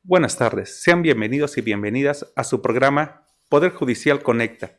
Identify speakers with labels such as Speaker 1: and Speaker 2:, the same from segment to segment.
Speaker 1: Buenas tardes, sean bienvenidos y bienvenidas a su programa Poder Judicial Conecta.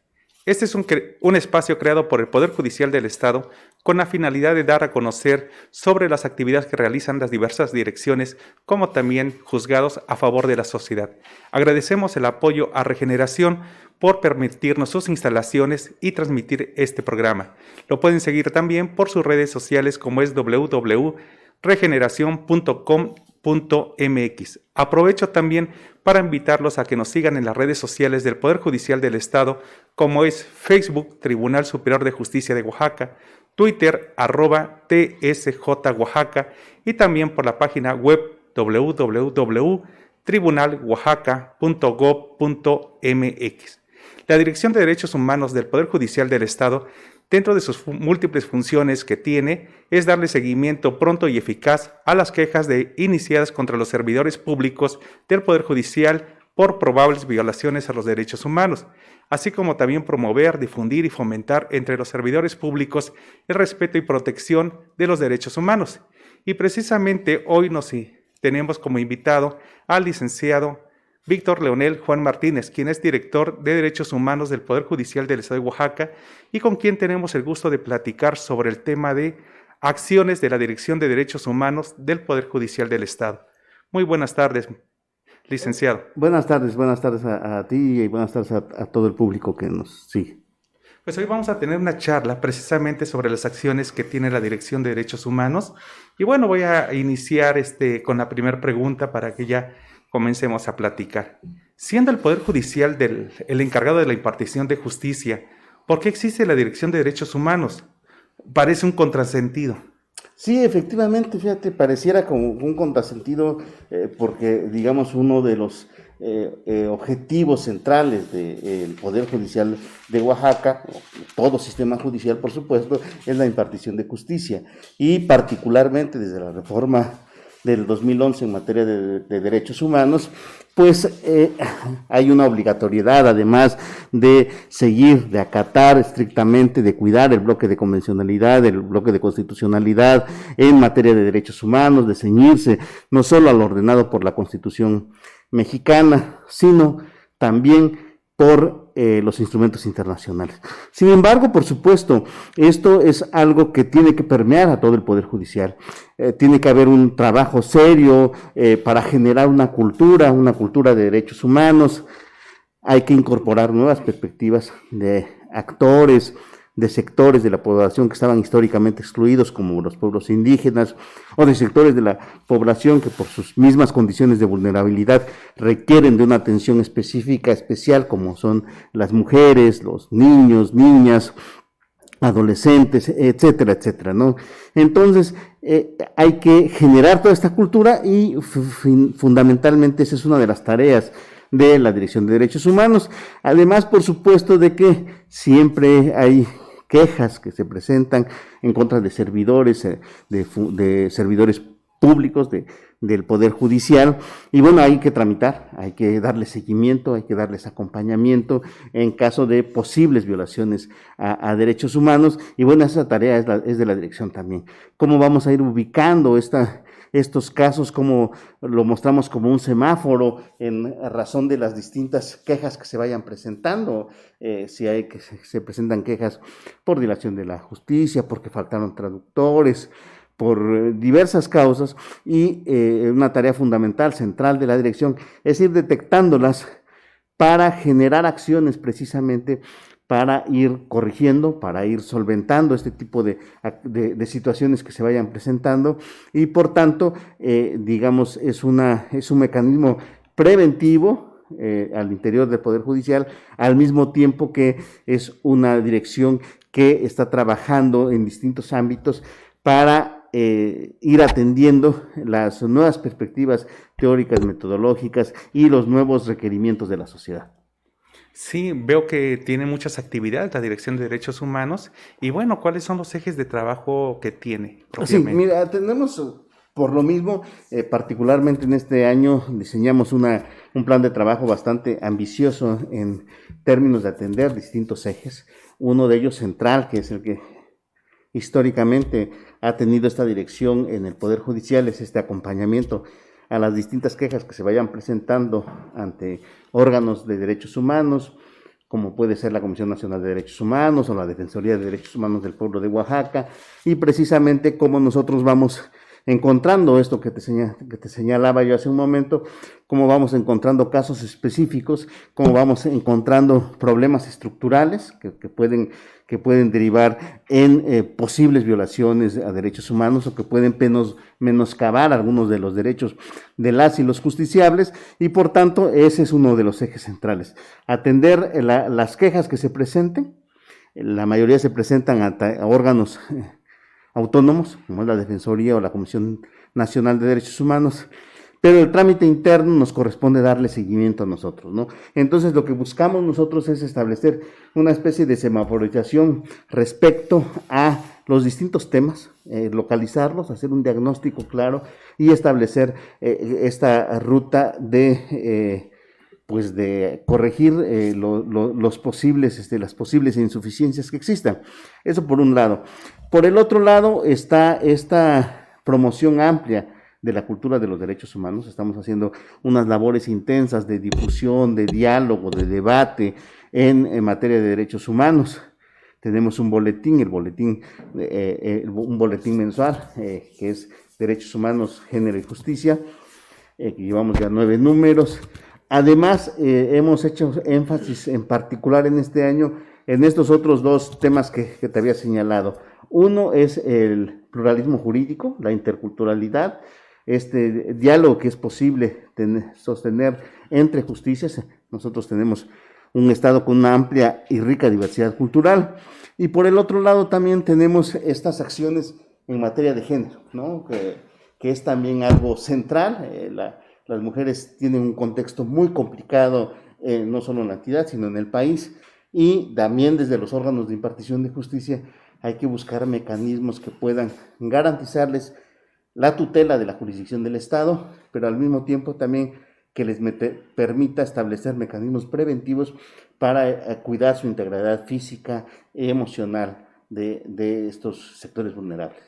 Speaker 1: Este es un espacio creado por el Poder Judicial del Estado con la finalidad de dar a conocer sobre las actividades que realizan las diversas direcciones, como también juzgados a favor de la sociedad. Agradecemos el apoyo a Regeneración por permitirnos sus instalaciones y transmitir este programa. Lo pueden seguir también por sus redes sociales como es www.regeneracion.com.mx. Aprovecho también para invitarlos a que nos sigan en las redes sociales del Poder Judicial del Estado, como es Facebook, Tribunal Superior de Justicia de Oaxaca, Twitter, @TSJ Oaxaca, y también por la página web www.tribunaloaxaca.gov.mx. La Dirección de Derechos Humanos del Poder Judicial del Estado, dentro de sus múltiples funciones que tiene, es darle seguimiento pronto y eficaz a las quejas iniciadas contra los servidores públicos del Poder Judicial por probables violaciones a los derechos humanos, así como también promover, difundir y fomentar entre los servidores públicos el respeto y protección de los derechos humanos. Y precisamente hoy tenemos como invitado al licenciado Víctor Leonel Juan Martínez, quien es director de Derechos Humanos del Poder Judicial del Estado de Oaxaca y con quien tenemos el gusto de platicar sobre el tema de acciones de la Dirección de Derechos Humanos del Poder Judicial del Estado. Muy buenas tardes, licenciado.
Speaker 2: Buenas tardes a ti y buenas tardes a todo el público que nos sigue.
Speaker 1: Pues hoy vamos a tener una charla precisamente sobre las acciones que tiene la Dirección de Derechos Humanos. Y bueno, voy a iniciar con la primera pregunta para que ya comencemos a platicar. Siendo el Poder Judicial el encargado de la impartición de justicia, ¿por qué existe la Dirección de Derechos Humanos? Parece un contrasentido.
Speaker 2: Sí, efectivamente, fíjate, pareciera como un contrasentido porque, digamos, uno de los objetivos centrales del Poder Judicial de Oaxaca, todo sistema judicial, por supuesto, es la impartición de justicia y particularmente desde la reforma del 2011 en materia de derechos humanos, pues hay una obligatoriedad, además de seguir, de acatar estrictamente, de cuidar el bloque de convencionalidad, el bloque de constitucionalidad en materia de derechos humanos, de ceñirse no solo a lo ordenado por la Constitución mexicana, sino también por los instrumentos internacionales. Sin embargo, por supuesto, esto es algo que tiene que permear a todo el Poder Judicial. Tiene que haber un trabajo serio para generar una cultura de derechos humanos. Hay que incorporar nuevas perspectivas de actores, de sectores de la población que estaban históricamente excluidos, como los pueblos indígenas, o de sectores de la población que por sus mismas condiciones de vulnerabilidad requieren de una atención específica, especial, como son las mujeres, los niños, niñas, adolescentes, etcétera, etcétera, ¿no? Entonces, hay que generar toda esta cultura y fundamentalmente esa es una de las tareas de la Dirección de Derechos Humanos. Además, por supuesto, de que siempre hay quejas que se presentan en contra de servidores, de servidores públicos del Poder Judicial, y bueno, hay que tramitar, hay que darles seguimiento, hay que darles acompañamiento en caso de posibles violaciones a derechos humanos, y bueno, esa tarea es de la dirección también. ¿Cómo vamos a ir ubicando estos casos, como lo mostramos como un semáforo en razón de las distintas quejas que se vayan presentando? Si hay que se presentan quejas por dilación de la justicia, porque faltaron traductores, por diversas causas, y una tarea fundamental, central de la dirección, es ir detectándolas para generar acciones precisamente para ir corrigiendo, para ir solventando este tipo de situaciones que se vayan presentando, y por tanto, digamos, es un mecanismo preventivo al interior del Poder Judicial, al mismo tiempo que es una dirección que está trabajando en distintos ámbitos para ir atendiendo las nuevas perspectivas teóricas, metodológicas y los nuevos requerimientos de la sociedad.
Speaker 1: Sí, veo que tiene muchas actividades la Dirección de Derechos Humanos y bueno, ¿cuáles son los ejes de trabajo que tiene propiamente?
Speaker 2: Sí, mira, tenemos por lo mismo, particularmente en este año diseñamos un plan de trabajo bastante ambicioso en términos de atender distintos ejes. Uno de ellos central, que es el que históricamente ha tenido esta dirección en el Poder Judicial, es este acompañamiento a las distintas quejas que se vayan presentando ante órganos de derechos humanos, como puede ser la Comisión Nacional de Derechos Humanos o la Defensoría de Derechos Humanos del Pueblo de Oaxaca, y precisamente cómo nosotros vamos encontrando esto que te señalaba yo hace un momento, cómo vamos encontrando casos específicos, cómo vamos encontrando problemas estructurales que pueden derivar en posibles violaciones a derechos humanos o que pueden menoscabar algunos de los derechos de las y los justiciables, y por tanto ese es uno de los ejes centrales. Atender las quejas que se presenten, la mayoría se presentan a órganos autónomos, como es la Defensoría o la Comisión Nacional de Derechos Humanos, pero el trámite interno nos corresponde darle seguimiento a nosotros, ¿no? Entonces lo que buscamos nosotros es establecer una especie de semaforización respecto a los distintos temas, localizarlos, hacer un diagnóstico claro y establecer esta ruta de corregir las posibles insuficiencias que existan. Eso por un lado. Por el otro lado está esta promoción amplia de la cultura de los derechos humanos. Estamos haciendo unas labores intensas de difusión, de diálogo, de debate en materia de derechos humanos. Tenemos un boletín, un boletín mensual, que es Derechos Humanos, Género y Justicia, que llevamos ya 9 números. Además, hemos hecho énfasis en particular en este año en estos otros 2 temas que te había señalado. Uno es el pluralismo jurídico, la interculturalidad, este diálogo que es posible sostener entre justicias. Nosotros tenemos un Estado con una amplia y rica diversidad cultural, y por el otro lado también tenemos estas acciones en materia de género, ¿no? que es también algo central. Las mujeres tienen un contexto muy complicado, no solo en la entidad, sino en el país, y también desde los órganos de impartición de justicia hay que buscar mecanismos que puedan garantizarles la tutela de la jurisdicción del Estado, pero al mismo tiempo también que les permita establecer mecanismos preventivos para cuidar su integridad física y emocional de estos sectores vulnerables.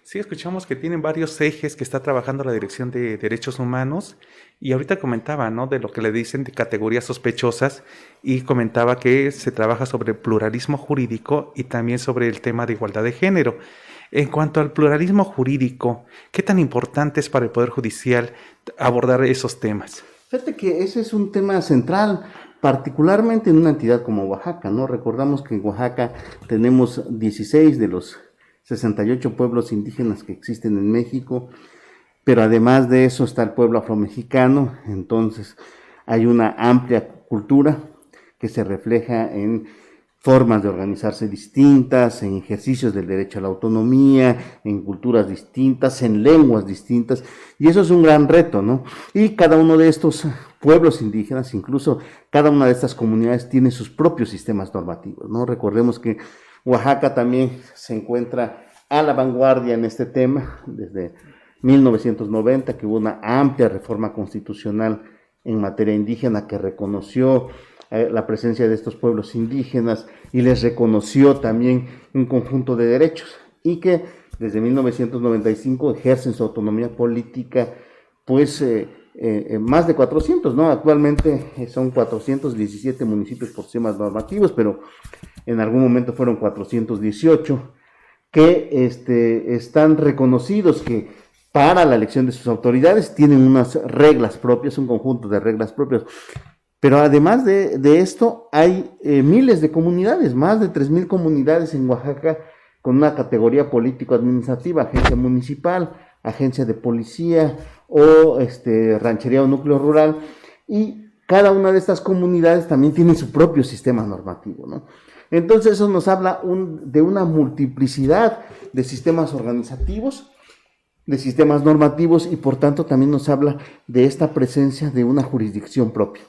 Speaker 1: Sí, escuchamos que tienen varios ejes que está trabajando la Dirección de Derechos Humanos, y ahorita comentaba, ¿no?, de lo que le dicen de categorías sospechosas, y comentaba que se trabaja sobre pluralismo jurídico y también sobre el tema de igualdad de género. En cuanto al pluralismo jurídico, ¿qué tan importante es para el Poder Judicial abordar esos temas?
Speaker 2: Fíjate que ese es un tema central, particularmente en una entidad como Oaxaca, ¿no? Recordamos que en Oaxaca tenemos 16 de los 68 pueblos indígenas que existen en México, pero además de eso está el pueblo afromexicano. Entonces hay una amplia cultura que se refleja en formas de organizarse distintas, en ejercicios del derecho a la autonomía, en culturas distintas, en lenguas distintas, y eso es un gran reto, ¿no? Y cada uno de estos pueblos indígenas, incluso cada una de estas comunidades, tiene sus propios sistemas normativos, ¿no? Recordemos que Oaxaca también se encuentra a la vanguardia en este tema desde 1990, que hubo una amplia reforma constitucional en materia indígena que reconoció la presencia de estos pueblos indígenas y les reconoció también un conjunto de derechos, y que desde 1995 ejercen su autonomía política, pues más de 400, ¿no? Actualmente son 417 municipios por sistemas normativos, pero en algún momento fueron 418, que están reconocidos, que para la elección de sus autoridades tienen unas reglas propias, un conjunto de reglas propias. Pero además de esto, hay miles de comunidades, más de 3,000 comunidades en Oaxaca, con una categoría político-administrativa, agencia municipal, agencia de policía o ranchería o núcleo rural, y cada una de estas comunidades también tiene su propio sistema normativo, ¿no? Entonces eso nos habla de una multiplicidad de sistemas organizativos, de sistemas normativos, y por tanto también nos habla de esta presencia de una jurisdicción propia.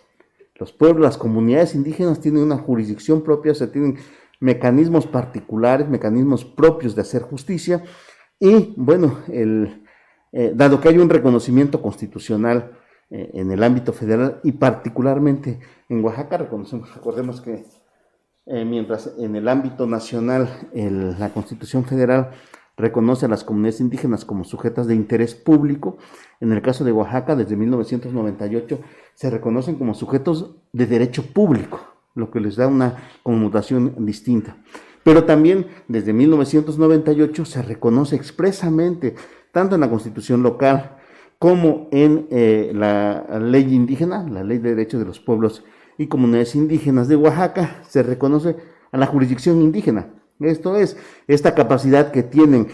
Speaker 2: Los pueblos, las comunidades indígenas tienen una jurisdicción propia, o sea, tienen mecanismos particulares, mecanismos propios de hacer justicia, y bueno, dado que hay un reconocimiento constitucional en el ámbito federal y particularmente en Oaxaca, recordemos que mientras en el ámbito nacional la Constitución Federal reconoce a las comunidades indígenas como sujetas de interés público. En el caso de Oaxaca, desde 1998, se reconocen como sujetos de derecho público, lo que les da una connotación distinta. Pero también desde 1998 se reconoce expresamente, tanto en la Constitución local como en la ley indígena, la Ley de Derechos de los Pueblos y Comunidades Indígenas de Oaxaca, se reconoce a la jurisdicción indígena. Esto es, esta capacidad que tienen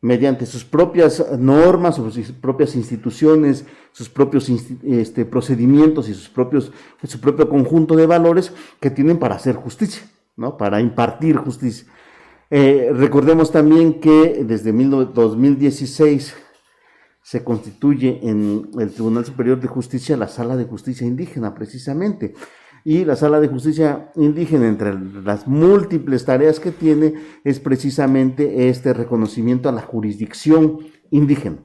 Speaker 2: mediante sus propias normas, sus propias instituciones, sus propios procedimientos y su propio conjunto de valores que tienen para hacer justicia, ¿no? Para impartir justicia. Recordemos también que desde 2016 se constituye en el Tribunal Superior de Justicia la Sala de Justicia Indígena, precisamente. Y la Sala de Justicia Indígena, entre las múltiples tareas que tiene, es precisamente este reconocimiento a la jurisdicción indígena.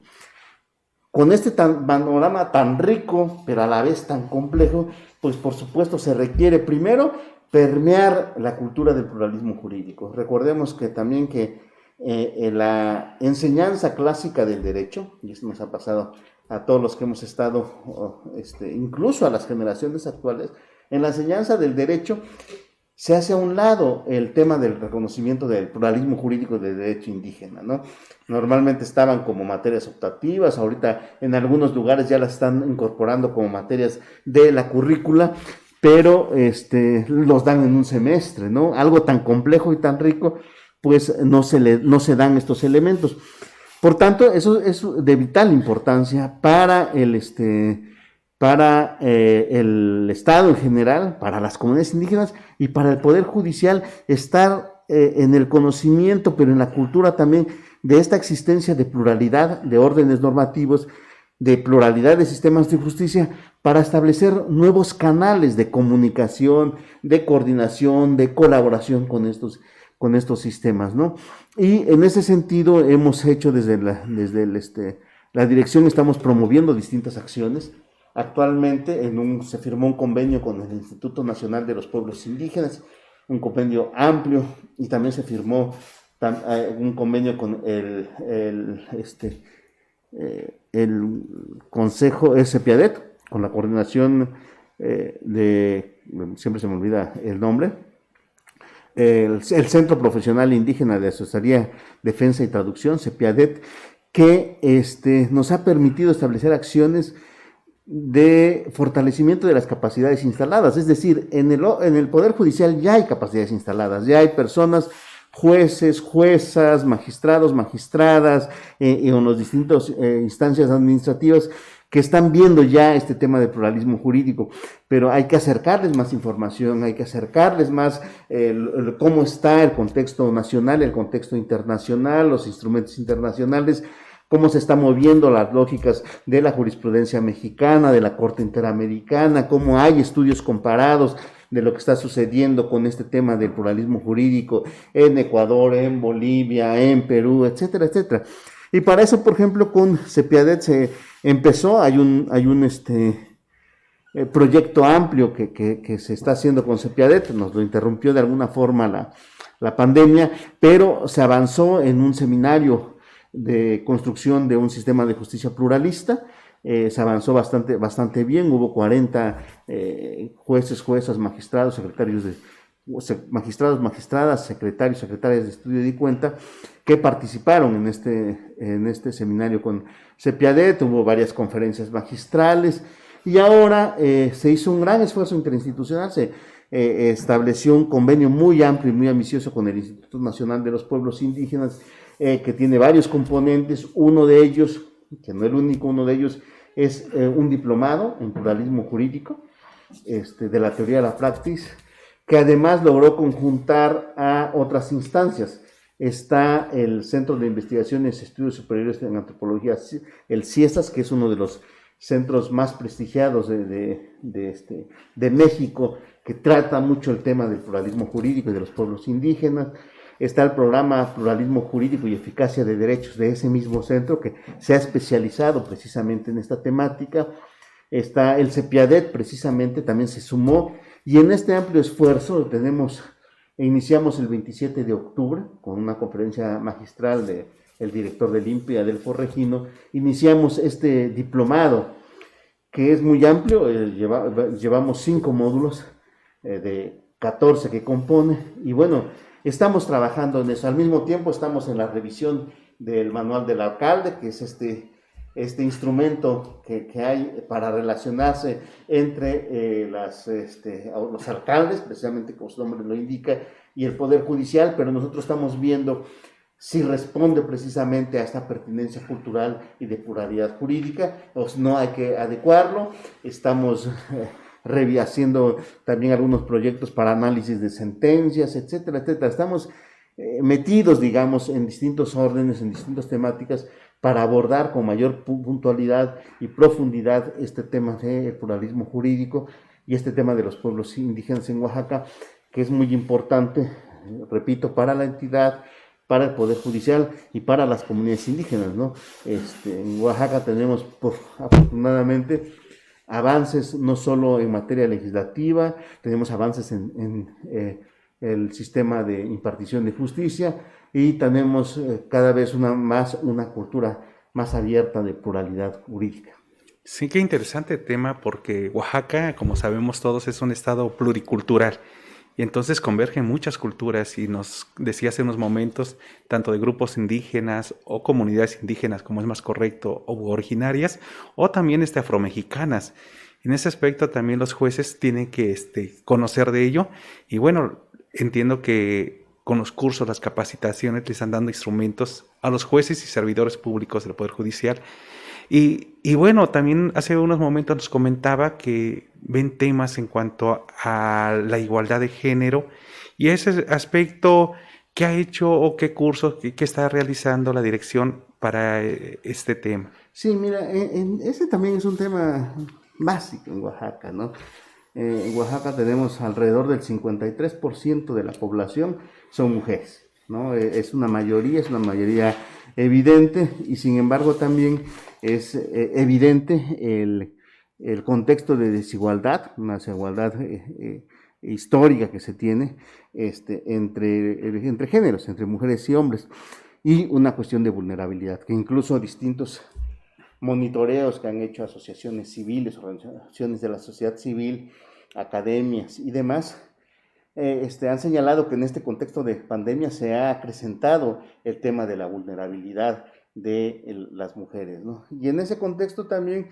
Speaker 2: Con este panorama tan rico, pero a la vez tan complejo, pues por supuesto se requiere primero permear la cultura del pluralismo jurídico. Recordemos que también que la enseñanza clásica del derecho, y esto nos ha pasado a todos los que hemos estado, incluso a las generaciones actuales, en la enseñanza del derecho se hace a un lado el tema del reconocimiento del pluralismo jurídico del derecho indígena, ¿no? Normalmente estaban como materias optativas, ahorita en algunos lugares ya las están incorporando como materias de la currícula, pero los dan en un semestre, ¿no? Algo tan complejo y tan rico, pues no se dan estos elementos. Por tanto, eso es de vital importancia para el Estado en general, para las comunidades indígenas y para el Poder Judicial, estar en el conocimiento, pero en la cultura también, de esta existencia de pluralidad de órdenes normativos, de pluralidad de sistemas de justicia, para establecer nuevos canales de comunicación, de coordinación, de colaboración con estos sistemas, ¿no? Y en ese sentido hemos hecho desde la dirección, estamos promoviendo distintas acciones. Actualmente se firmó un convenio con el Instituto Nacional de los Pueblos Indígenas, un convenio amplio, y también se firmó un convenio con el Consejo CEPIADET, con la coordinación siempre se me olvida el nombre, el Centro Profesional Indígena de Asesoría, Defensa y Traducción, CEPIADET, que nos ha permitido establecer acciones de fortalecimiento de las capacidades instaladas. Es decir, en el Poder Judicial ya hay capacidades instaladas, ya hay personas, jueces, juezas, magistrados, magistradas, en las distintas instancias administrativas que están viendo ya este tema de pluralismo jurídico, pero hay que acercarles más información, hay que acercarles más cómo está el contexto nacional, el contexto internacional, los instrumentos internacionales, cómo se están moviendo las lógicas de la jurisprudencia mexicana, de la Corte Interamericana, cómo hay estudios comparados de lo que está sucediendo con este tema del pluralismo jurídico en Ecuador, en Bolivia, en Perú, etcétera, etcétera. Y para eso, por ejemplo, con CEPIADET se empezó, hay un proyecto amplio que se está haciendo con CEPIADET, nos lo interrumpió de alguna forma la pandemia, pero se avanzó en un seminario de construcción de un sistema de justicia pluralista. Se avanzó bastante bien, hubo 40 jueces, juezas, magistrados, magistradas, secretarias de estudio y cuenta que participaron en este seminario con CEPIADET. Hubo varias conferencias magistrales y ahora se hizo un gran esfuerzo interinstitucional, se estableció un convenio muy amplio y muy ambicioso con el Instituto Nacional de los Pueblos Indígenas, que tiene varios componentes. Uno de ellos, que no es el único, uno de ellos es un diplomado en pluralismo jurídico, de la teoría a la praxis, que además logró conjuntar a otras instancias. Está el Centro de Investigaciones y Estudios Superiores en Antropología, el CIESAS, que es uno de los centros más prestigiados de México, que trata mucho el tema del pluralismo jurídico y de los pueblos indígenas. Está el programa Pluralismo Jurídico y Eficacia de Derechos de ese mismo centro, que se ha especializado precisamente en esta temática. Está el CEPIADET, precisamente, también se sumó, y en este amplio esfuerzo iniciamos el 27 de octubre con una conferencia magistral de el director del INPE, Adelfo Regino, iniciamos este diplomado que es muy amplio. Llevamos 5 módulos de 14 que compone, y bueno, estamos trabajando en eso. Al mismo tiempo estamos en la revisión del manual del alcalde, que es este instrumento que hay para relacionarse entre los alcaldes, precisamente como su nombre lo indica, y el Poder Judicial, pero nosotros estamos viendo si responde precisamente a esta pertinencia cultural y de pluralidad jurídica, o si no hay que adecuarlo. Estamos haciendo también algunos proyectos para análisis de sentencias, etcétera, etcétera. Estamos metidos, digamos, en distintos órdenes, en distintas temáticas, para abordar con mayor puntualidad y profundidad este tema del pluralismo jurídico y este tema de los pueblos indígenas en Oaxaca, que es muy importante, repito, para la entidad, para el Poder Judicial y para las comunidades indígenas, ¿no? En Oaxaca tenemos, afortunadamente, avances no solo en materia legislativa, tenemos avances en el sistema de impartición de justicia, y tenemos cada vez una cultura más abierta de pluralidad jurídica.
Speaker 1: Sí, qué interesante tema, porque Oaxaca, como sabemos todos, es un estado pluricultural. Y entonces convergen muchas culturas, y nos decía hace unos momentos, tanto de grupos indígenas o comunidades indígenas, como es más correcto, o originarias, o también afromexicanas. En ese aspecto también los jueces tienen que conocer de ello. Y bueno, entiendo que con los cursos, las capacitaciones, le están dando instrumentos a los jueces y servidores públicos del Poder Judicial. Y bueno, también hace unos momentos nos comentaba que ven temas en cuanto a la igualdad de género, y ese aspecto, ¿qué ha hecho o qué cursos, qué está realizando la dirección para este tema?
Speaker 2: Sí, mira, ese también es un tema básico en Oaxaca, ¿no? En Oaxaca tenemos alrededor del 53% de la población son mujeres, ¿no? Es una mayoría evidente, y sin embargo también es evidente el contexto de desigualdad, una desigualdad histórica que se tiene entre géneros, entre mujeres y hombres, y una cuestión de vulnerabilidad, que incluso distintos monitoreos que han hecho asociaciones civiles, organizaciones de la sociedad civil, academias y demás, han señalado que en este contexto de pandemia se ha acrecentado el tema de la vulnerabilidad de las mujeres, ¿no? Y en ese contexto también,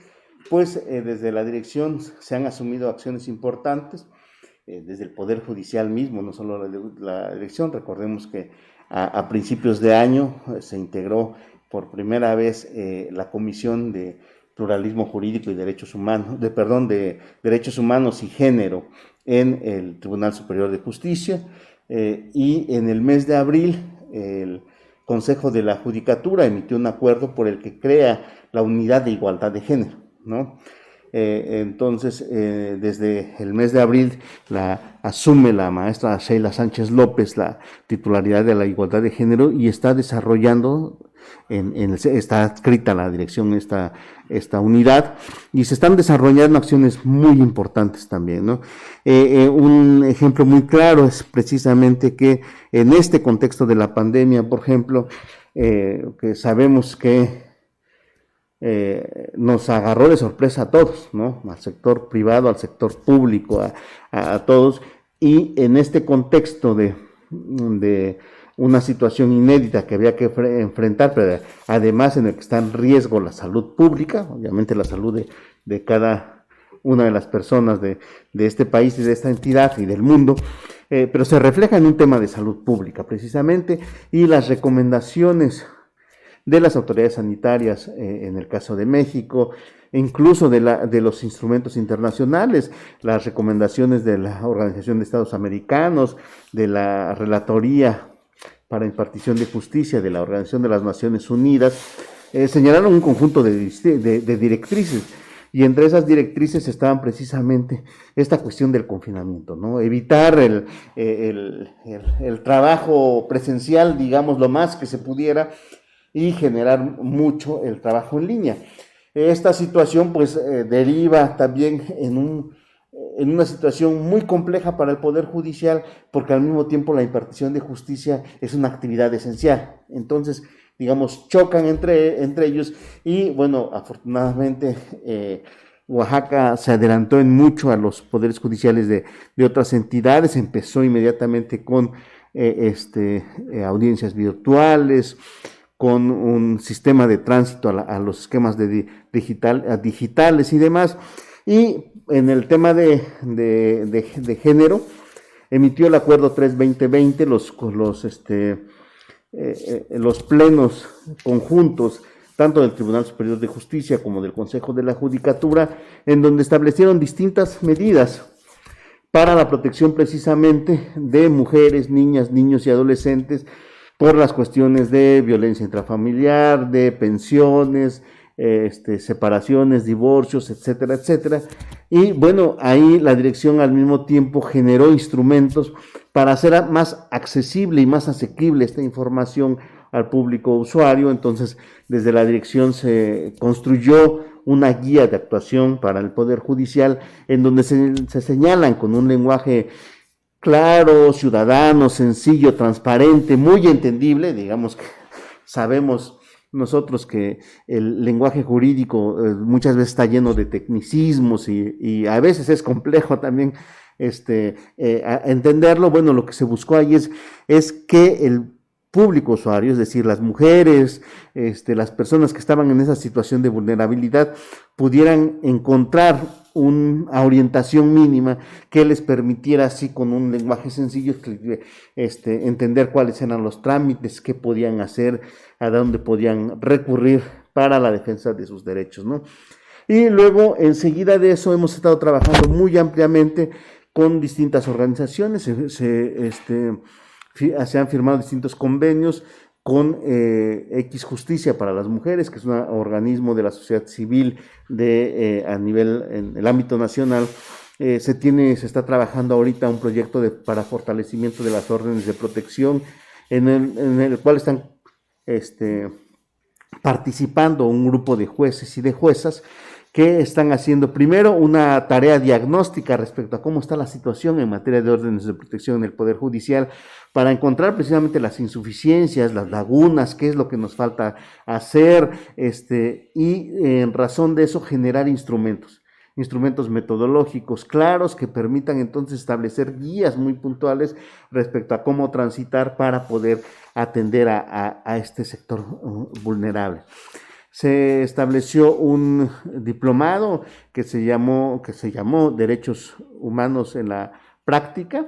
Speaker 2: pues, desde la dirección se han asumido acciones importantes, desde el Poder Judicial mismo, no solo la dirección. Recordemos que a principios de año se integró por primera vez la Comisión de Pluralismo Jurídico y Derechos Humanos, de Derechos Humanos y Género en el Tribunal Superior de Justicia, y en el mes de abril el Consejo de la Judicatura emitió un acuerdo por el que crea la Unidad de Igualdad de Género, ¿no? Entonces, desde el mes de abril asume la maestra Sheila Sánchez López la titularidad de la igualdad de género, y está desarrollando, está adscrita a la dirección esta unidad, y se están desarrollando acciones muy importantes también, ¿no? Un ejemplo muy claro es precisamente que en este contexto de la pandemia, por ejemplo, que sabemos que nos agarró de sorpresa a todos, ¿no? Al sector privado, al sector público, a todos, y en este contexto de una situación inédita que había que enfrentar, pero además en el que está en riesgo la salud pública, obviamente la salud de cada una de las personas de este país y de esta entidad y del mundo, pero se refleja en un tema de salud pública precisamente, y las recomendaciones de las autoridades sanitarias, en el caso de México, incluso de los instrumentos internacionales, las recomendaciones de la Organización de Estados Americanos, de la Relatoría para Impartición de Justicia de la Organización de las Naciones Unidas, señalaron un conjunto de directrices, y entre esas directrices estaban precisamente esta cuestión del confinamiento, ¿no? Evitar el trabajo presencial, digamos, lo más que se pudiera, y generar mucho el trabajo en línea. Esta situación pues deriva también en una situación muy compleja para el Poder Judicial, porque al mismo tiempo la impartición de justicia es una actividad esencial. Entonces, digamos, chocan entre ellos y bueno, afortunadamente Oaxaca se adelantó en mucho a los poderes judiciales de otras entidades, empezó inmediatamente con audiencias virtuales, con un sistema de tránsito a los esquemas digitales y demás. Y en el tema de género, emitió el acuerdo 3-2020, los plenos conjuntos, tanto del Tribunal Superior de Justicia como del Consejo de la Judicatura, en donde establecieron distintas medidas para la protección precisamente de mujeres, niñas, niños y adolescentes por las cuestiones de violencia intrafamiliar, de pensiones, separaciones, divorcios, etcétera, etcétera. Y bueno, ahí la dirección al mismo tiempo generó instrumentos para hacer más accesible y más asequible esta información al público usuario. Entonces, desde la dirección se construyó una guía de actuación para el Poder Judicial en donde se señalan con un lenguaje claro, ciudadano, sencillo, transparente, muy entendible. Digamos que sabemos nosotros que el lenguaje jurídico muchas veces está lleno de tecnicismos y a veces es complejo también entenderlo. Bueno, lo que se buscó ahí es que el público usuario, es decir, las mujeres, las personas que estaban en esa situación de vulnerabilidad, pudieran encontrar una orientación mínima que les permitiera, así con un lenguaje sencillo, entender cuáles eran los trámites, qué podían hacer, a dónde podían recurrir para la defensa de sus derechos, ¿no? Y luego, enseguida de eso, hemos estado trabajando muy ampliamente con distintas organizaciones. Se han firmado distintos convenios con X Justicia para las Mujeres, que es un organismo de la sociedad civil a nivel, en el ámbito nacional. Se está trabajando ahorita un proyecto para fortalecimiento de las órdenes de protección, en el cual están participando un grupo de jueces y de juezas que están haciendo primero una tarea diagnóstica respecto a cómo está la situación en materia de órdenes de protección en el Poder Judicial, para encontrar precisamente las insuficiencias, las lagunas, qué es lo que nos falta hacer, y en razón de eso generar instrumentos metodológicos claros que permitan entonces establecer guías muy puntuales respecto a cómo transitar para poder atender a este sector vulnerable. Se estableció un diplomado que se llamó Derechos Humanos en la Práctica,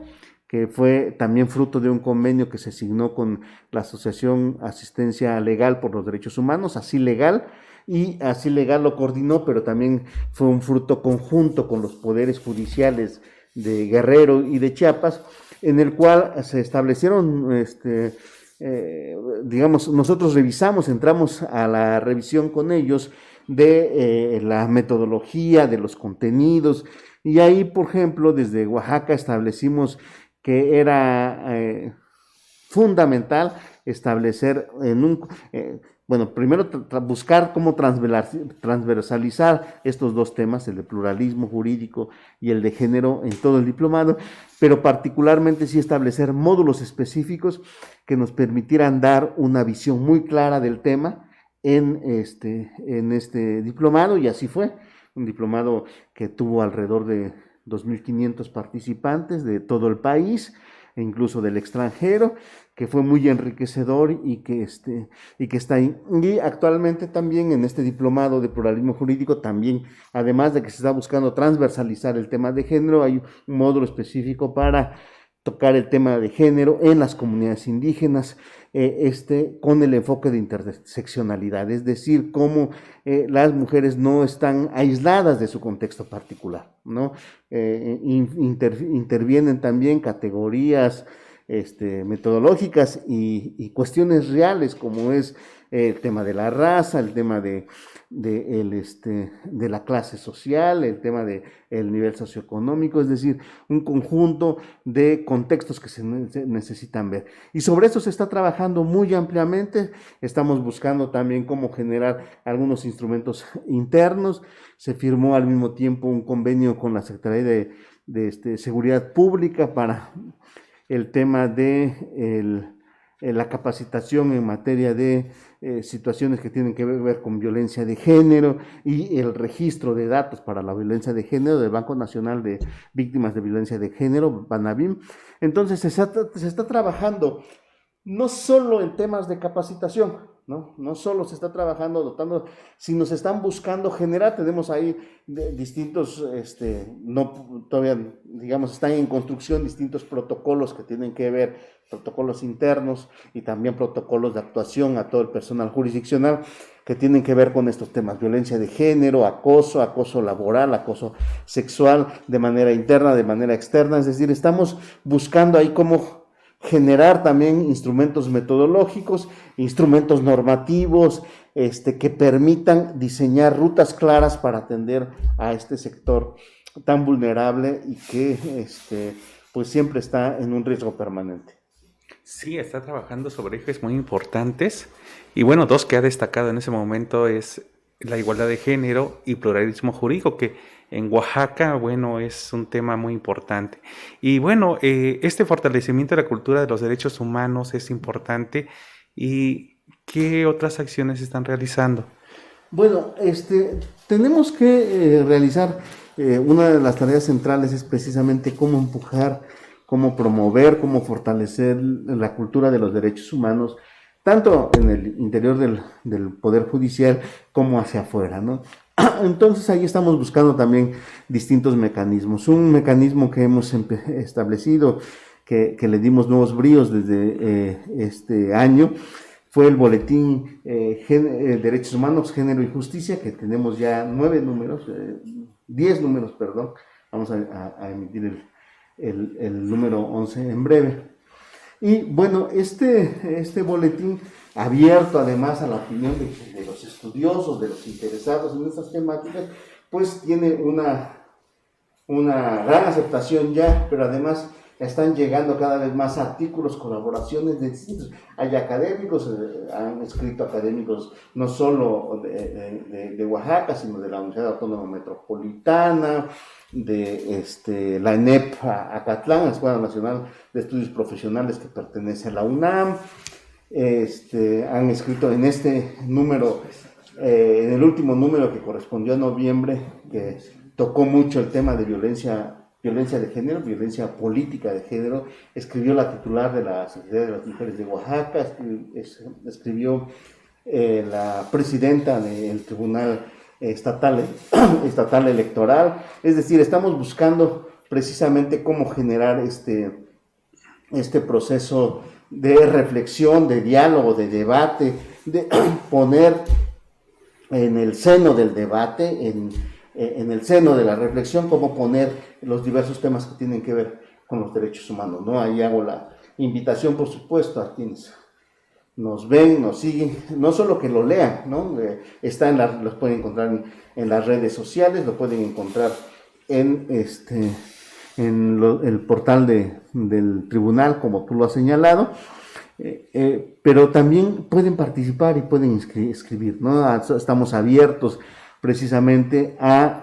Speaker 2: que fue también fruto de un convenio que se signó con la Asociación Asistencia Legal por los Derechos Humanos, Así Legal, y Así Legal lo coordinó, pero también fue un fruto conjunto con los poderes judiciales de Guerrero y de Chiapas, en el cual se establecieron nosotros entramos a la revisión con ellos de la metodología, de los contenidos, y ahí, por ejemplo, desde Oaxaca establecimos que era fundamental establecer primero buscar cómo transversalizar estos dos temas, el de pluralismo jurídico y el de género, en todo el diplomado, pero particularmente sí establecer módulos específicos que nos permitieran dar una visión muy clara del tema en este diplomado, y así fue. Un diplomado que tuvo alrededor de 2.500 participantes de todo el país e incluso del extranjero, que fue muy enriquecedor y que está ahí. Y actualmente también en este diplomado de pluralismo jurídico, también, además de que se está buscando transversalizar el tema de género, hay un módulo específico para tocar el tema de género en las comunidades indígenas, con el enfoque de interseccionalidad, es decir, cómo las mujeres no están aisladas de su contexto particular, ¿no? Intervienen también categorías metodológicas y cuestiones reales, como es el tema de la raza, el tema de la clase social, el tema del nivel socioeconómico, es decir, un conjunto de contextos que se necesitan ver. Y sobre eso se está trabajando muy ampliamente. Estamos buscando también cómo generar algunos instrumentos internos. Se firmó al mismo tiempo un convenio con la Secretaría de Seguridad Pública para el tema de la capacitación en materia de situaciones que tienen que ver con violencia de género y el registro de datos para la violencia de género del Banco Nacional de Víctimas de Violencia de Género, BANAVIM. Entonces se está trabajando no solo en temas de capacitación, no solo se está trabajando, dotando, sino se están buscando generar, tenemos ahí distintos, todavía, digamos, están en construcción distintos protocolos que tienen que ver, protocolos internos y también protocolos de actuación a todo el personal jurisdiccional que tienen que ver con estos temas, violencia de género, acoso laboral, acoso sexual, de manera interna, de manera externa, es decir, estamos buscando ahí cómo generar también instrumentos metodológicos, instrumentos normativos, que permitan diseñar rutas claras para atender a este sector tan vulnerable y que pues siempre está en un riesgo permanente.
Speaker 1: Sí, está trabajando sobre ejes muy importantes y bueno, dos que ha destacado en ese momento es la igualdad de género y pluralismo jurídico, que en Oaxaca, bueno, es un tema muy importante. Y bueno, este fortalecimiento de la cultura de los derechos humanos es importante. ¿Y qué otras acciones están realizando?
Speaker 2: Bueno, tenemos que realizar, una de las tareas centrales es precisamente cómo empujar, cómo promover, cómo fortalecer la cultura de los derechos humanos, tanto en el interior del Poder Judicial como hacia afuera, ¿no? Entonces ahí estamos buscando también distintos mecanismos. Un mecanismo que hemos establecido, que le dimos nuevos bríos desde este año, fue el boletín Derechos Humanos, Género y Justicia, que tenemos ya 10 números, perdón. Vamos a emitir el número 11 en breve. Y bueno, este boletín, abierto además a la opinión de los estudiosos, de los interesados en estas temáticas, pues tiene una gran aceptación ya, pero además están llegando cada vez más artículos, colaboraciones de distintos. Hay académicos, han escrito académicos no solo de Oaxaca, sino de la Universidad Autónoma Metropolitana, de la ENEP Acatlán, la Escuela Nacional de Estudios Profesionales que pertenece a la UNAM. Han escrito en este número, en el último número que correspondió a noviembre, que tocó mucho el tema de violencia de género, violencia política de género, escribió la titular de la Secretaría de las Mujeres de Oaxaca, escribió la presidenta del Tribunal Estatal Electoral. Es decir, estamos buscando precisamente cómo generar este proceso de reflexión, de diálogo, de debate, de poner en el seno del debate, en el seno de la reflexión, cómo poner los diversos temas que tienen que ver con los derechos humanos, ¿no? Ahí hago la invitación, por supuesto, a quienes nos ven, nos siguen, no solo que lo lean, ¿no? Los pueden encontrar en las redes sociales, lo pueden encontrar en el portal del tribunal, como tú lo has señalado, pero también pueden participar y pueden escribir, ¿no? Estamos abiertos precisamente a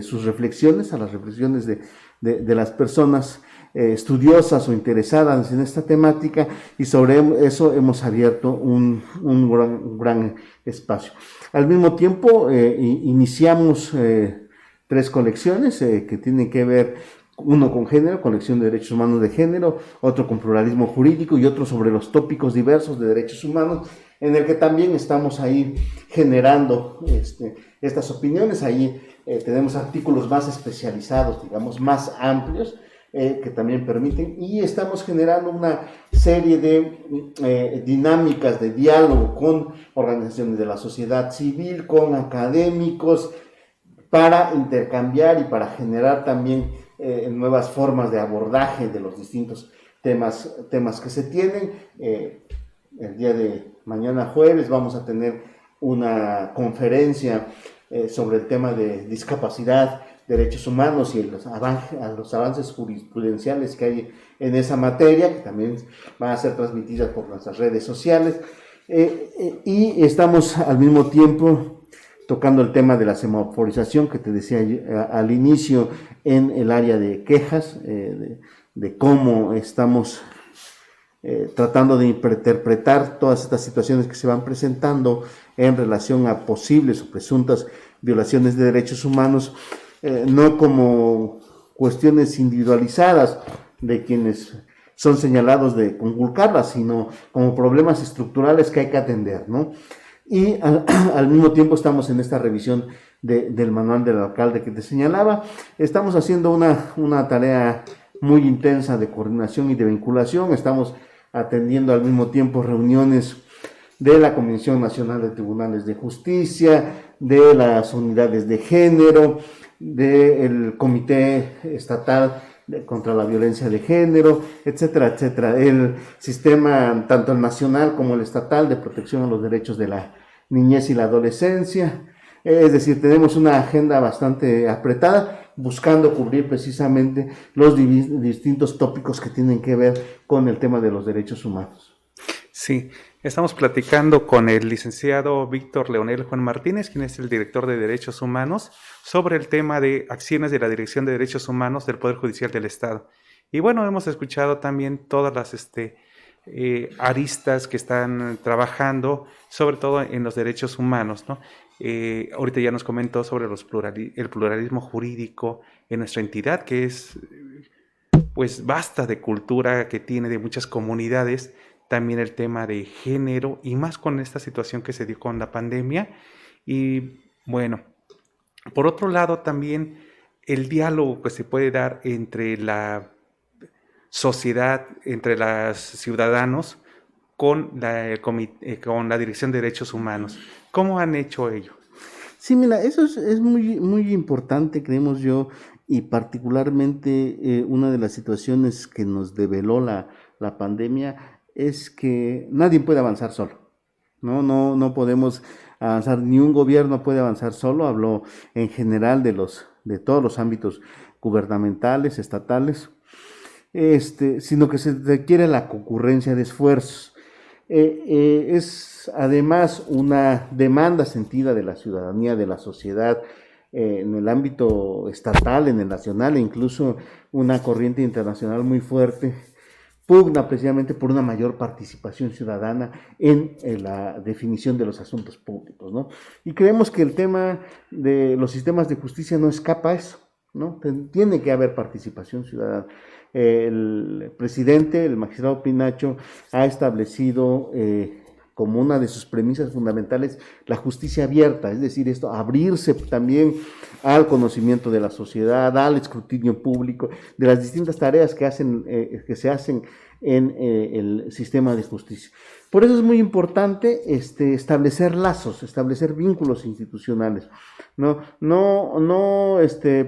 Speaker 2: sus reflexiones, a las reflexiones de las personas estudiosas o interesadas en esta temática, y sobre eso hemos abierto un gran espacio. Al mismo tiempo, iniciamos 3 colecciones que tienen que ver, uno con género, colección de derechos humanos de género, otro con pluralismo jurídico y otro sobre los tópicos diversos de derechos humanos, en el que también estamos ahí generando estas opiniones. Ahí tenemos artículos más especializados, digamos, más amplios, que también permiten, y estamos generando una serie de dinámicas de diálogo con organizaciones de la sociedad civil, con académicos, para intercambiar y para generar también nuevas formas de abordaje de los distintos temas que se tienen. El día de mañana jueves vamos a tener una conferencia sobre el tema de discapacidad, derechos humanos y los avances jurisprudenciales que hay en esa materia, que también van a ser transmitidas por nuestras redes sociales. Y estamos al mismo tiempo tocando el tema de la semaforización que te decía al inicio, en el área de quejas, de cómo estamos tratando de interpretar todas estas situaciones que se van presentando en relación a posibles o presuntas violaciones de derechos humanos, no como cuestiones individualizadas de quienes son señalados de conculcarlas, sino como problemas estructurales que hay que atender, ¿no? Y al mismo tiempo estamos en esta revisión del manual del alcalde que te señalaba. Estamos haciendo una tarea muy intensa de coordinación y de vinculación. Estamos atendiendo al mismo tiempo reuniones de la Comisión Nacional de Tribunales de Justicia, de las unidades de género, del Comité Estatal contra la Violencia de Género, etcétera, etcétera. El sistema, tanto el nacional como el estatal, de protección a los derechos de la niñez y la adolescencia. Es decir, tenemos una agenda bastante apretada, buscando cubrir precisamente los distintos tópicos que tienen que ver con el tema de los derechos humanos.
Speaker 1: Sí, estamos platicando con el licenciado Víctor Leonel Juan Martínez, quien es el director de Derechos Humanos, sobre el tema de acciones de la Dirección de Derechos Humanos del Poder Judicial del Estado. Y bueno, hemos escuchado también todas las aristas que están trabajando, sobre todo en los derechos humanos, ¿no? Ahorita ya nos comentó sobre el pluralismo jurídico en nuestra entidad, que es pues vasta de cultura que tiene de muchas comunidades, también el tema de género y más con esta situación que se dio con la pandemia. Y bueno, por otro lado también el diálogo que se puede dar entre la sociedad, entre los ciudadanos con la Dirección de Derechos Humanos. ¿Cómo han hecho ello?
Speaker 2: Sí, mira, eso es muy, muy importante, creemos yo, y particularmente una de las situaciones que nos develó la pandemia es que nadie puede avanzar solo. No podemos avanzar, ni un gobierno puede avanzar solo. Hablo en general de todos los ámbitos gubernamentales, estatales, sino que se requiere la concurrencia de esfuerzos. Es además una demanda sentida de la ciudadanía, de la sociedad, en el ámbito estatal, en el nacional, e incluso una corriente internacional muy fuerte, pugna precisamente por una mayor participación ciudadana en la definición de los asuntos públicos, ¿no? Y creemos que el tema de los sistemas de justicia no escapa a eso, ¿no? Tiene que haber participación ciudadana. El presidente, el magistrado Pinacho, ha establecido como una de sus premisas fundamentales la justicia abierta, es decir, esto, abrirse también al conocimiento de la sociedad, al escrutinio público, de las distintas tareas que se hacen en el sistema de justicia. Por eso es muy importante establecer lazos, establecer vínculos institucionales, no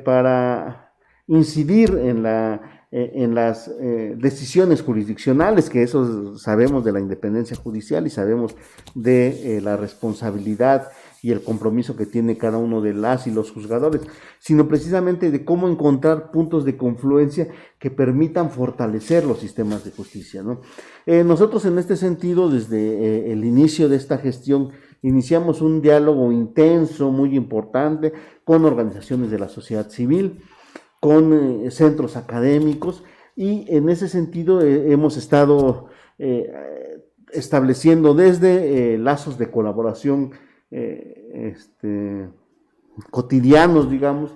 Speaker 2: para incidir en las decisiones jurisdiccionales, que eso sabemos de la independencia judicial y sabemos de la responsabilidad y el compromiso que tiene cada uno de las y los juzgadores, sino precisamente de cómo encontrar puntos de confluencia que permitan fortalecer los sistemas de justicia, ¿no? Nosotros en este sentido, desde el inicio de esta gestión, iniciamos un diálogo intenso, muy importante, con organizaciones de la sociedad civil, con centros académicos, y en ese sentido hemos estado estableciendo desde lazos de colaboración cotidianos, digamos,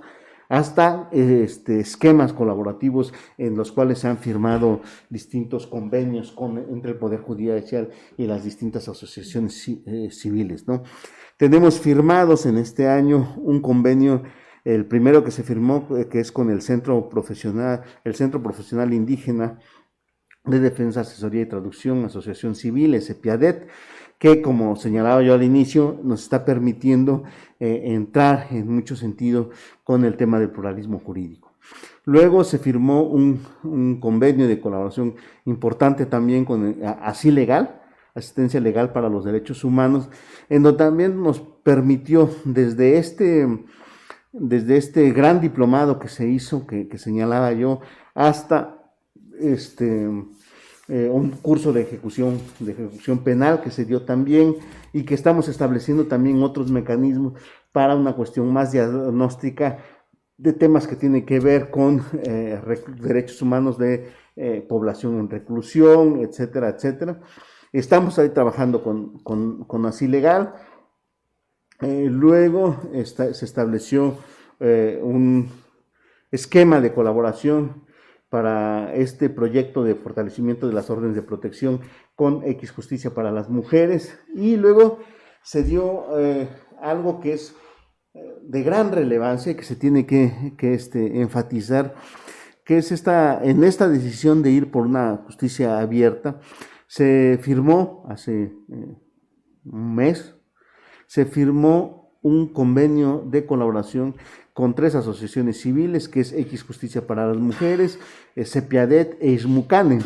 Speaker 2: hasta esquemas colaborativos en los cuales se han firmado distintos convenios entre el Poder Judicial y las distintas asociaciones civiles, ¿no? Tenemos firmados en este año un convenio, el primero que se firmó, que es con el Centro Profesional Indígena de Defensa, Asesoría y Traducción, Asociación Civil, SEPIADET, que, como señalaba yo al inicio, nos está permitiendo entrar en mucho sentido con el tema del pluralismo jurídico. Luego se firmó un convenio de colaboración importante también con ASI Legal, Asistencia Legal para los Derechos Humanos, en donde también nos permitió desde este gran diplomado que se hizo, que señalaba yo, hasta un curso de ejecución penal que se dio también, y que estamos estableciendo también otros mecanismos para una cuestión más diagnóstica de temas que tienen que ver con derechos humanos de población en reclusión, etcétera, etcétera. Estamos ahí trabajando con Así Legal. Luego se estableció un esquema de colaboración para este proyecto de fortalecimiento de las órdenes de protección con X Justicia para las Mujeres, y luego se dio algo que es de gran relevancia y que se tiene que enfatizar, que es en esta decisión de ir por una justicia abierta. Se firmó hace un mes, se firmó un convenio de colaboración con 3 asociaciones civiles, que es X Justicia para las Mujeres, CEPIADET e ISMUCANE.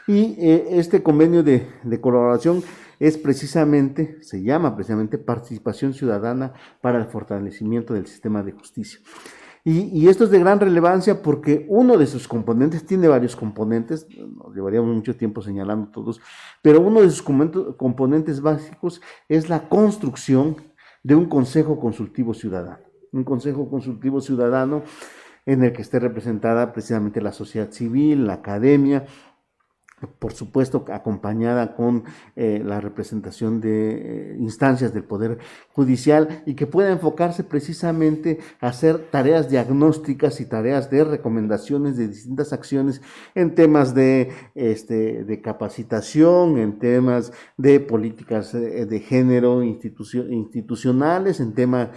Speaker 2: Y este convenio de colaboración se llama precisamente Participación Ciudadana para el Fortalecimiento del Sistema de Justicia. Y esto es de gran relevancia porque uno de sus componentes, tiene varios componentes, nos llevaríamos mucho tiempo señalando todos, pero uno de sus componentes básicos es la construcción de un Consejo Consultivo Ciudadano. Un Consejo Consultivo Ciudadano en el que esté representada precisamente la sociedad civil, la academia, por supuesto acompañada con la representación de instancias del Poder Judicial, y que pueda enfocarse precisamente a hacer tareas diagnósticas y tareas de recomendaciones de distintas acciones en temas de capacitación, en temas de políticas de género institucionales, en temas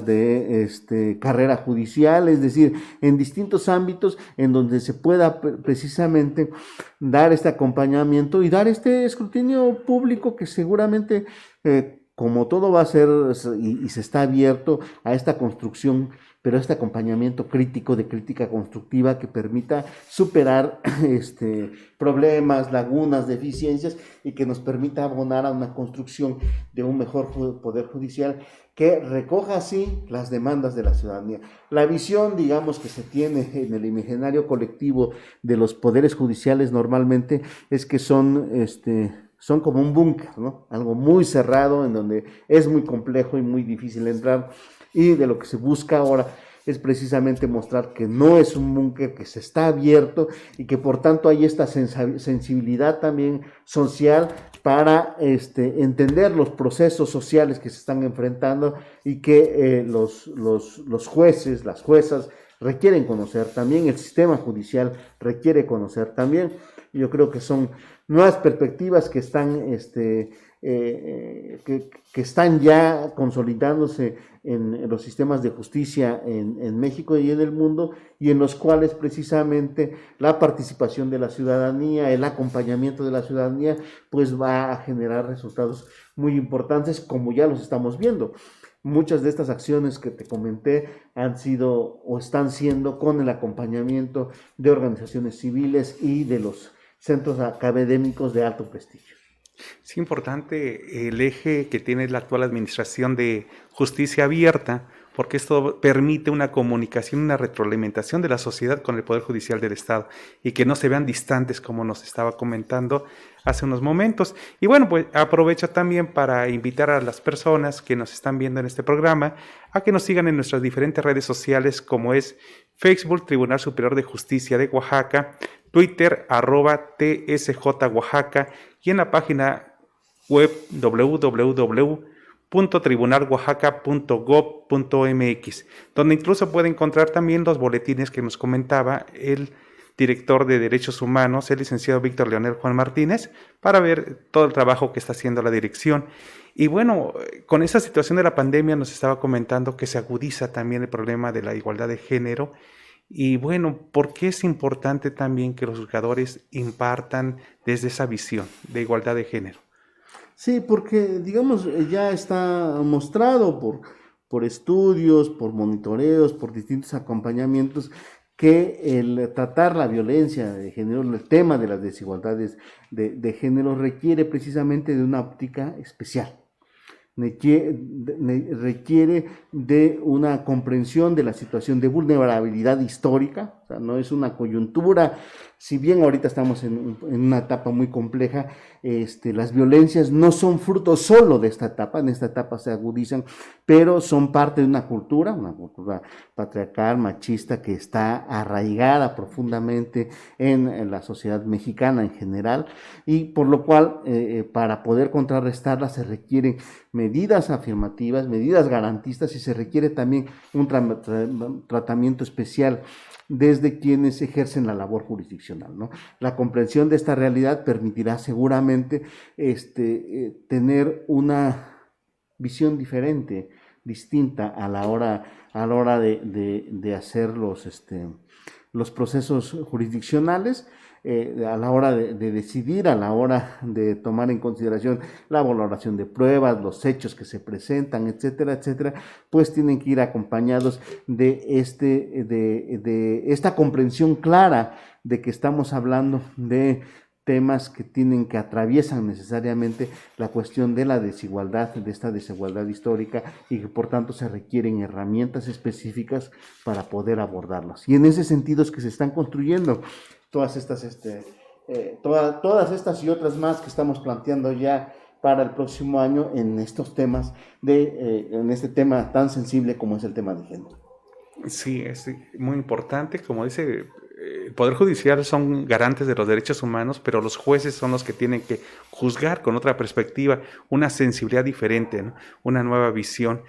Speaker 2: de carrera judicial, es decir, en distintos ámbitos en donde se pueda precisamente dar este acompañamiento y dar este escrutinio público que seguramente, como todo va a ser y se está abierto a esta construcción, pero este acompañamiento crítico, de crítica constructiva que permita superar problemas, lagunas, deficiencias, y que nos permita abonar a una construcción de un mejor poder judicial que recoja así las demandas de la ciudadanía. La visión, digamos, que se tiene en el imaginario colectivo de los poderes judiciales normalmente es que son como un búnker, ¿no? Algo muy cerrado en donde es muy complejo y muy difícil entrar, y de lo que se busca ahora es precisamente mostrar que no es un búnker, que se está abierto y que por tanto hay esta sensibilidad también social para entender los procesos sociales que se están enfrentando, y que los jueces, las juezas requieren conocer también, el sistema judicial requiere conocer también. Yo creo que son nuevas perspectivas que están que están ya consolidándose en los sistemas de justicia en México y en el mundo, y en los cuales precisamente la participación de la ciudadanía, el acompañamiento de la ciudadanía, pues va a generar resultados muy importantes, como ya los estamos viendo. Muchas de estas acciones que te comenté han sido o están siendo con el acompañamiento de organizaciones civiles y de los centros académicos de alto prestigio.
Speaker 1: Es importante el eje que tiene la actual administración de justicia abierta, porque esto permite una comunicación, una retroalimentación de la sociedad con el Poder Judicial del Estado, y que no se vean distantes, como nos estaba comentando hace unos momentos. Y bueno, pues aprovecho también para invitar a las personas que nos están viendo en este programa a que nos sigan en nuestras diferentes redes sociales, como es Facebook, Tribunal Superior de Justicia de Oaxaca, Twitter, @TSJ Oaxaca, y en la página web www.tribunaloaxaca.gov.mx, donde incluso puede encontrar también los boletines que nos comentaba el director de Derechos Humanos, el licenciado Víctor Leonel Juan Martínez, para ver todo el trabajo que está haciendo la dirección. Y bueno, con esa situación de la pandemia nos estaba comentando que se agudiza también el problema de la igualdad de género. Y bueno, ¿por qué es importante también que los juzgadores impartan desde esa visión de igualdad de género?
Speaker 2: Sí, porque digamos ya está mostrado por estudios, por monitoreos, por distintos acompañamientos, que el tratar la violencia de género, el tema de las desigualdades de género, requiere precisamente de una óptica especial. Requiere de una comprensión de la situación de vulnerabilidad histórica O sea, no es una coyuntura. Si bien ahorita estamos en una etapa muy compleja, las violencias no son fruto solo de esta etapa, en esta etapa se agudizan, pero son parte de una cultura patriarcal, machista, que está arraigada profundamente en la sociedad mexicana en general, y por lo cual, para poder contrarrestarla se requieren medidas afirmativas, medidas garantistas, y se requiere también un tratamiento especial desde quienes ejercen la labor jurisdiccional, ¿no? La comprensión de esta realidad permitirá seguramente tener una visión diferente, distinta a la hora de hacer los procesos jurisdiccionales, a la hora de decidir, a la hora de tomar en consideración la valoración de pruebas, los hechos que se presentan, etcétera, etcétera, pues tienen que ir acompañados de esta comprensión clara de que estamos hablando de temas que atraviesan necesariamente la cuestión de la desigualdad, de esta desigualdad histórica, y que por tanto se requieren herramientas específicas para poder abordarlos. Y en ese sentido es que se están construyendo todas estas y otras más que estamos planteando ya para el próximo año en estos temas, en este tema tan sensible como es el tema de género.
Speaker 1: Sí, es muy importante. Como dice, el Poder Judicial son garantes de los derechos humanos, pero los jueces son los que tienen que juzgar con otra perspectiva, una sensibilidad diferente, ¿no? Una nueva visión.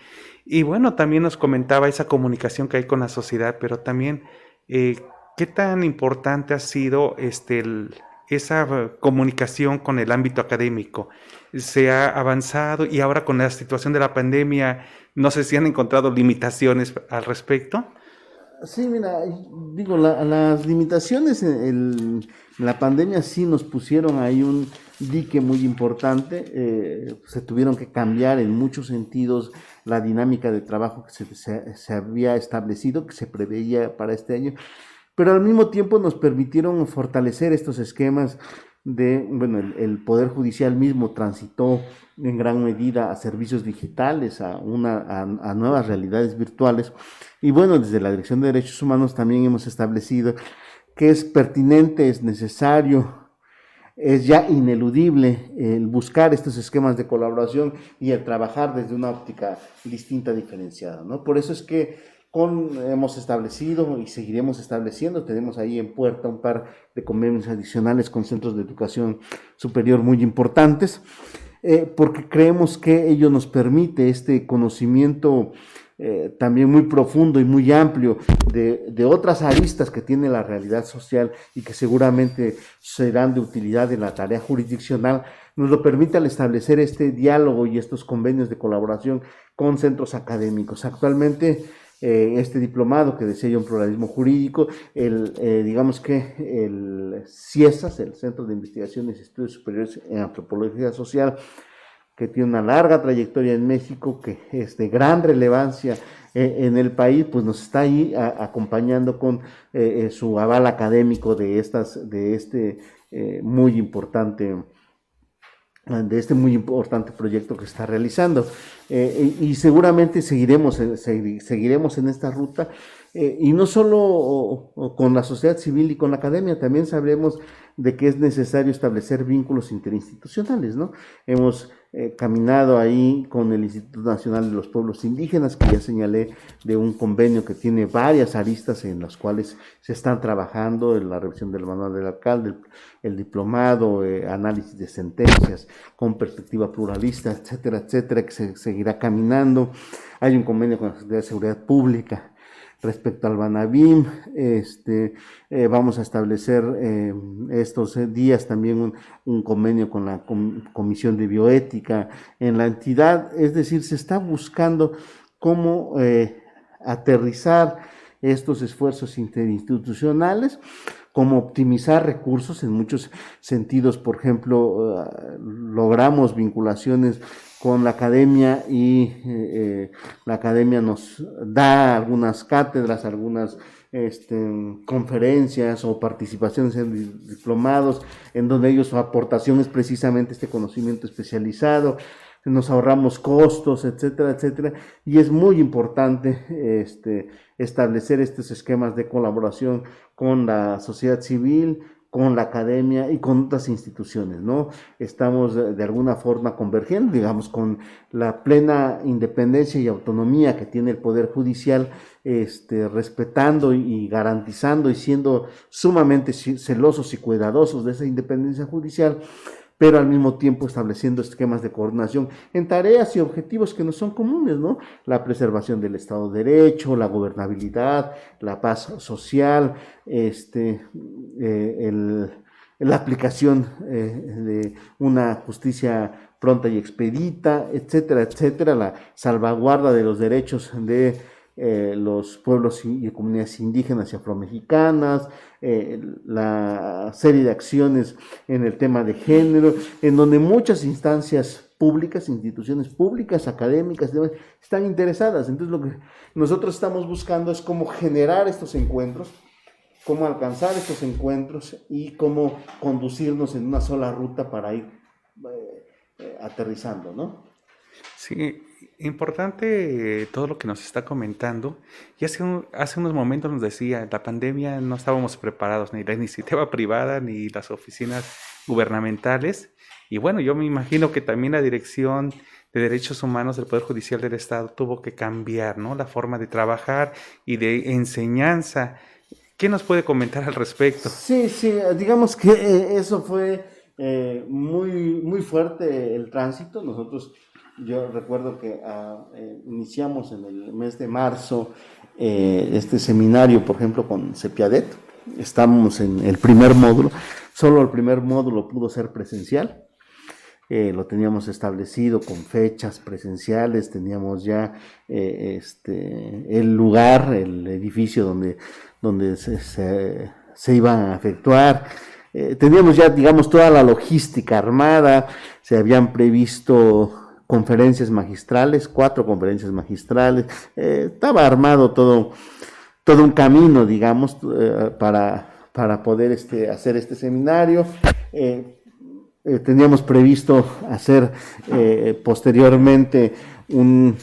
Speaker 1: Y bueno, también nos comentaba esa comunicación que hay con la sociedad, pero también qué tan importante ha sido esa comunicación con el ámbito académico. Se ha avanzado, y ahora con la situación de la pandemia, no sé si han encontrado limitaciones al respecto.
Speaker 2: Sí, mira, digo, las limitaciones en la pandemia sí nos pusieron ahí un dique muy importante. Se tuvieron que cambiar en muchos sentidos la dinámica de trabajo que se había establecido, que se preveía para este año, pero al mismo tiempo nos permitieron fortalecer estos esquemas el Poder Judicial mismo transitó en gran medida a servicios digitales, a nuevas realidades virtuales, y bueno, desde la Dirección de Derechos Humanos también hemos establecido que es pertinente, es necesario, es ya ineludible el buscar estos esquemas de colaboración y el trabajar desde una óptica distinta, diferenciada, ¿no? Por eso es que hemos establecido y seguiremos estableciendo, tenemos ahí en puerta un par de convenios adicionales con centros de educación superior muy importantes, porque creemos que ello nos permite este conocimiento también muy profundo y muy amplio de otras aristas que tiene la realidad social y que seguramente serán de utilidad en la tarea jurisdiccional. Nos lo permite al establecer este diálogo y estos convenios de colaboración con centros académicos. Actualmente, este diplomado que decía yo en pluralismo jurídico, digamos que el CIESAS, el Centro de Investigaciones y Estudios Superiores en Antropología Social, que tiene una larga trayectoria en México, que es de gran relevancia en el país, pues nos está ahí acompañando con su aval académico de este muy importante proyecto que está realizando, y seguramente seguiremos en esta ruta, y no solo con la sociedad civil y con la academia, también sabremos de que es necesario establecer vínculos interinstitucionales, ¿no? Hemos caminado ahí con el Instituto Nacional de los Pueblos Indígenas, que ya señalé, de un convenio que tiene varias aristas en las cuales se están trabajando, en la revisión del manual del alcalde, el diplomado, análisis de sentencias con perspectiva pluralista, etcétera, etcétera, que se seguirá caminando. Hay un convenio con la Secretaría de Seguridad Pública respecto al Banabim. Vamos a establecer estos días también un convenio con la Comisión de Bioética en la entidad. Es decir, se está buscando cómo aterrizar estos esfuerzos interinstitucionales, cómo optimizar recursos en muchos sentidos. Por ejemplo, logramos vinculaciones con la academia, y la academia nos da algunas cátedras, algunas conferencias o participaciones en diplomados, en donde ellos, su aportación es precisamente este conocimiento especializado. nos ahorramos costos, etcétera, etcétera, y es muy importante establecer estos esquemas de colaboración con la sociedad civil, con la academia y con otras instituciones, ¿no? Estamos de alguna forma convergiendo, digamos, con la plena independencia y autonomía que tiene el Poder Judicial, respetando y garantizando y siendo sumamente celosos y cuidadosos de esa independencia judicial, pero al mismo tiempo estableciendo esquemas de coordinación en tareas y objetivos que nos son comunes, ¿no? La preservación del Estado de Derecho, la gobernabilidad, la paz social, la aplicación de una justicia pronta y expedita, etcétera, etcétera, la salvaguarda de los derechos de los pueblos y comunidades indígenas y afromexicanas, la serie de acciones en el tema de género, en donde muchas instancias públicas, instituciones públicas, académicas y demás, están interesadas. Entonces lo que nosotros estamos buscando es cómo generar estos encuentros, cómo alcanzar estos encuentros y cómo conducirnos en una sola ruta para ir aterrizando, ¿no?
Speaker 1: Sí, importante todo lo que nos está comentando. Y hace unos momentos nos decía, la pandemia no estábamos preparados, ni la iniciativa privada, ni las oficinas gubernamentales. Y bueno, yo me imagino que también la Dirección de Derechos Humanos del Poder Judicial del Estado tuvo que cambiar, ¿no? La forma de trabajar y de enseñanza. ¿Qué nos puede comentar al respecto?
Speaker 2: Sí, digamos que eso fue muy, muy fuerte el tránsito. Yo recuerdo que iniciamos en el mes de marzo este seminario, por ejemplo, con CEPIADET. Estamos en el primer módulo, solo el primer módulo pudo ser presencial. Lo teníamos establecido con fechas presenciales, teníamos ya el lugar, el edificio donde se iba a efectuar. Teníamos ya, digamos, toda la logística armada, se habían previsto conferencias magistrales, 4 conferencias magistrales, estaba armado todo un camino, digamos, para poder hacer este seminario. Teníamos previsto hacer posteriormente un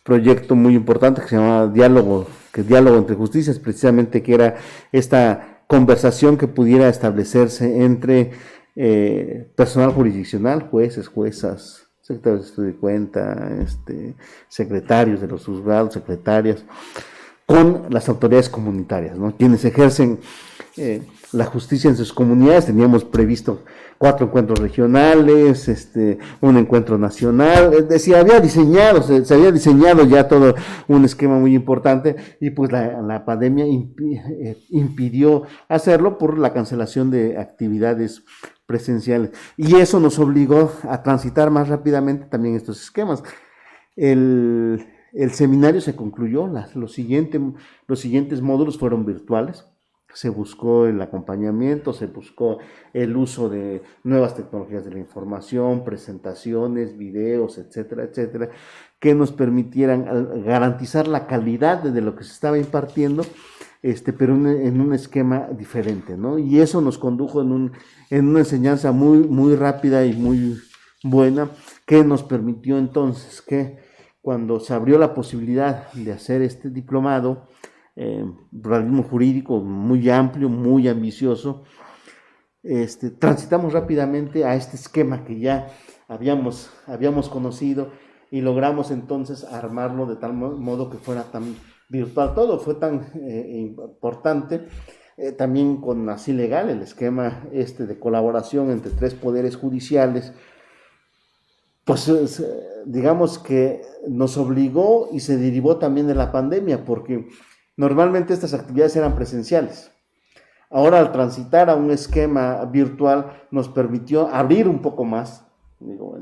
Speaker 2: proyecto muy importante que se llamaba Diálogo entre Justicias, precisamente que era esta conversación que pudiera establecerse entre personal jurisdiccional, jueces, juezas, secretarios de estudio de cuenta, secretarios de los juzgados, secretarias, con las autoridades comunitarias, ¿no? Quienes ejercen la justicia en sus comunidades. Teníamos previsto 4 encuentros regionales, un encuentro nacional. Se había diseñado ya todo un esquema muy importante, y pues la pandemia impidió hacerlo por la cancelación de actividades presenciales, y eso nos obligó a transitar más rápidamente también estos esquemas. El seminario se concluyó, los siguientes módulos fueron virtuales. Se buscó el acompañamiento, se buscó el uso de nuevas tecnologías de la información, presentaciones, videos, etcétera, etcétera, que nos permitieran garantizar la calidad de lo que se estaba impartiendo, pero en un esquema diferente, ¿no? Y eso nos condujo en una enseñanza muy, muy rápida y muy buena, que nos permitió entonces que cuando se abrió la posibilidad de hacer este diplomado, pluralismo jurídico muy amplio, muy ambicioso, transitamos rápidamente a este esquema que ya habíamos conocido, y logramos entonces armarlo de tal modo que fuera tan virtual. Todo fue tan importante, también con Así Legal, el esquema de colaboración entre 3 poderes judiciales, pues digamos que nos obligó y se derivó también de la pandemia, porque normalmente estas actividades eran presenciales. Ahora, al transitar a un esquema virtual, nos permitió abrir un poco más. Digo,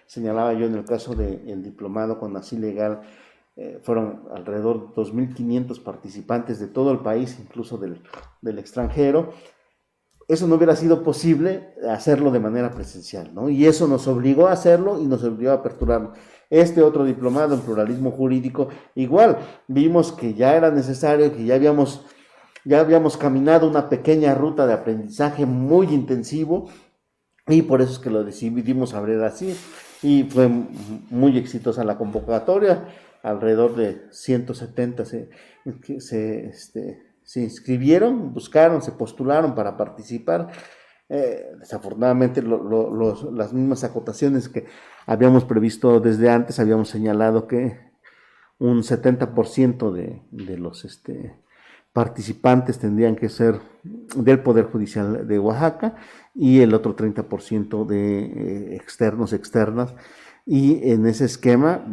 Speaker 2: señalaba yo, en el caso del diplomado con Así Legal, fueron alrededor de 2.500 participantes de todo el país, incluso del extranjero. Eso no hubiera sido posible hacerlo de manera presencial, ¿no? Y eso nos obligó a hacerlo y nos obligó a aperturarlo. Otro diplomado en pluralismo jurídico, igual, vimos que ya era necesario, que ya habíamos caminado una pequeña ruta de aprendizaje muy intensivo, y por eso es que lo decidimos abrir así, y fue muy exitosa la convocatoria. Alrededor de 170 se inscribieron, buscaron, se postularon para participar. Desafortunadamente, las mismas acotaciones que habíamos previsto desde antes, habíamos señalado que un 70% de los participantes tendrían que ser del Poder Judicial de Oaxaca y el otro 30% de externas. Y en ese esquema,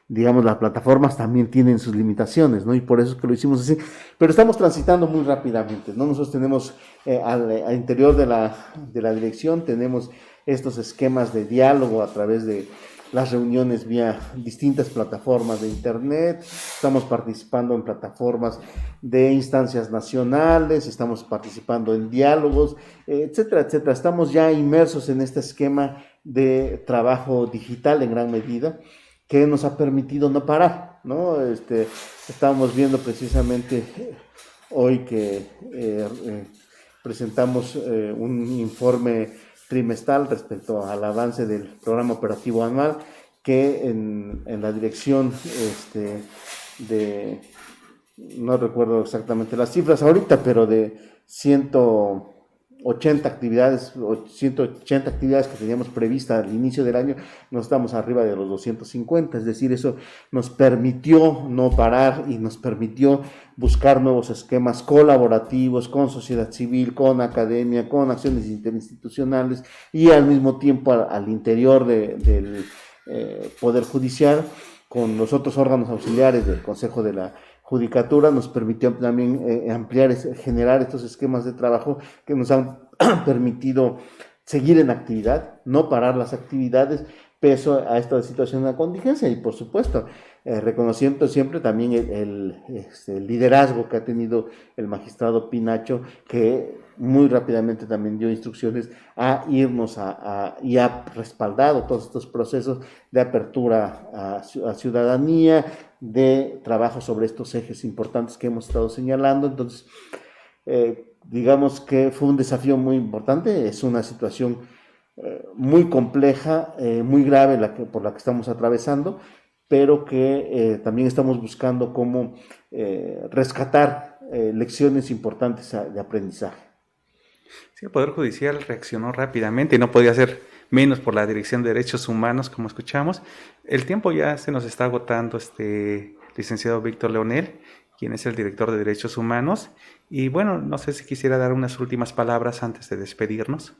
Speaker 2: digamos, las plataformas también tienen sus limitaciones, ¿no? Y por eso es que lo hicimos así. Pero estamos transitando muy rápidamente, ¿no? Nosotros tenemos al interior de la dirección, tenemos estos esquemas de diálogo a través de las reuniones vía distintas plataformas de internet, estamos participando en plataformas de instancias nacionales, estamos participando en diálogos, etcétera, etcétera. Estamos ya inmersos en este esquema de trabajo digital en gran medida, que nos ha permitido no parar, ¿no? Estábamos viendo precisamente hoy que presentamos un informe trimestral respecto al avance del programa operativo anual, que en la dirección no recuerdo exactamente las cifras ahorita, pero de 180 actividades que teníamos previstas al inicio del año, nos estamos arriba de los 250, es decir, eso nos permitió no parar y nos permitió buscar nuevos esquemas colaborativos con sociedad civil, con academia, con acciones interinstitucionales y al mismo tiempo al interior del Poder Judicial, con los otros órganos auxiliares del Consejo de la Judicatura. Nos permitió también generar estos esquemas de trabajo que nos han permitido seguir en actividad, no parar las actividades, peso a esta situación de contingencia y, por supuesto, reconociendo siempre también el liderazgo que ha tenido el magistrado Pinacho, que muy rápidamente también dio instrucciones a irnos y ha respaldado todos estos procesos de apertura a ciudadanía, de trabajo sobre estos ejes importantes que hemos estado señalando. Entonces, digamos que fue un desafío muy importante, es una situación muy compleja, muy grave por la que estamos atravesando, pero que también estamos buscando cómo rescatar lecciones importantes de aprendizaje.
Speaker 1: Sí, el Poder Judicial reaccionó rápidamente y no podía ser menos por la Dirección de Derechos Humanos, como escuchamos. El tiempo ya se nos está agotando, licenciado Víctor Leonel, quien es el director de Derechos Humanos. Y bueno, no sé si quisiera dar unas últimas palabras antes de despedirnos.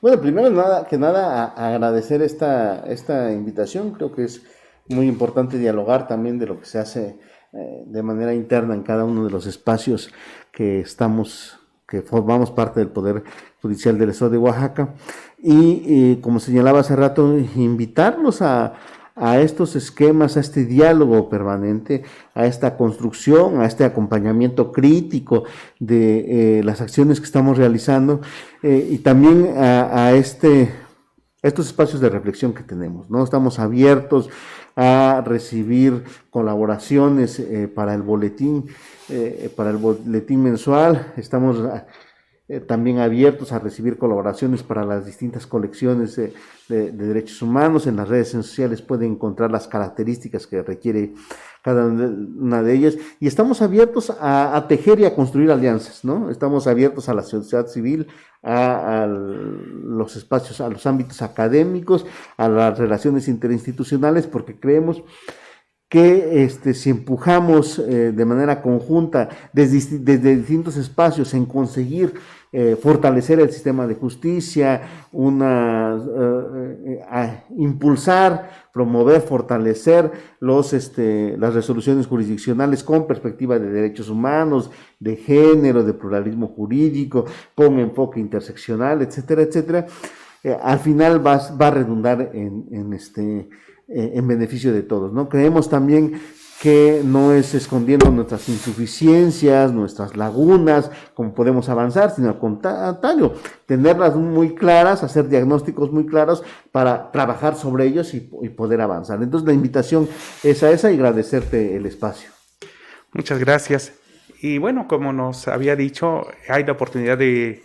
Speaker 2: Bueno, primero que nada, agradecer esta invitación. Creo que es muy importante dialogar también de lo que se hace de manera interna en cada uno de los espacios que formamos parte del Poder Judicial del Estado de Oaxaca. Y como señalaba hace rato, invitarlos a estos esquemas, a este diálogo permanente, a esta construcción, a este acompañamiento crítico de las acciones que estamos realizando, y también a estos espacios de reflexión que tenemos, ¿no? Estamos abiertos a recibir colaboraciones para el boletín mensual. Estamos también abiertos a recibir colaboraciones para las distintas colecciones de derechos humanos. En las redes sociales pueden encontrar las características que requiere cada una de ellas, y estamos abiertos a tejer y a construir alianzas, ¿no? Estamos abiertos a la sociedad civil, a los espacios, a los ámbitos académicos, a las relaciones interinstitucionales, porque creemos que si empujamos de manera conjunta desde distintos espacios en conseguir fortalecer el sistema de justicia, impulsar, promover, fortalecer las resoluciones jurisdiccionales con perspectiva de derechos humanos, de género, de pluralismo jurídico, con enfoque interseccional, etcétera, etcétera, al final va a redundar en beneficio de todos, ¿no? Creemos también que no es escondiendo nuestras insuficiencias, nuestras lagunas, como podemos avanzar, sino al contrario, tenerlas muy claras, hacer diagnósticos muy claros para trabajar sobre ellos y poder avanzar. Entonces la invitación es a esa, y agradecerte el espacio.
Speaker 1: Muchas gracias. Y bueno, como nos había dicho, hay la oportunidad de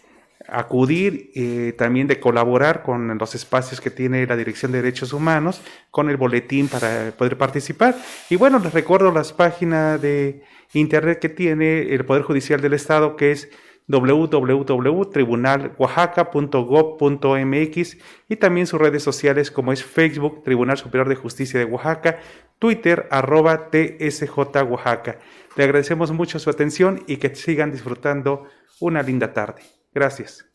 Speaker 1: acudir, también de colaborar con los espacios que tiene la Dirección de Derechos Humanos, con el boletín para poder participar. Y bueno, les recuerdo las páginas de internet que tiene el Poder Judicial del Estado, que es www.tribunaloaxaca.gov.mx, y también sus redes sociales como es Facebook, Tribunal Superior de Justicia de Oaxaca, Twitter, @TSJ Oaxaca. Le agradecemos mucho su atención y que sigan disfrutando una linda tarde. Gracias.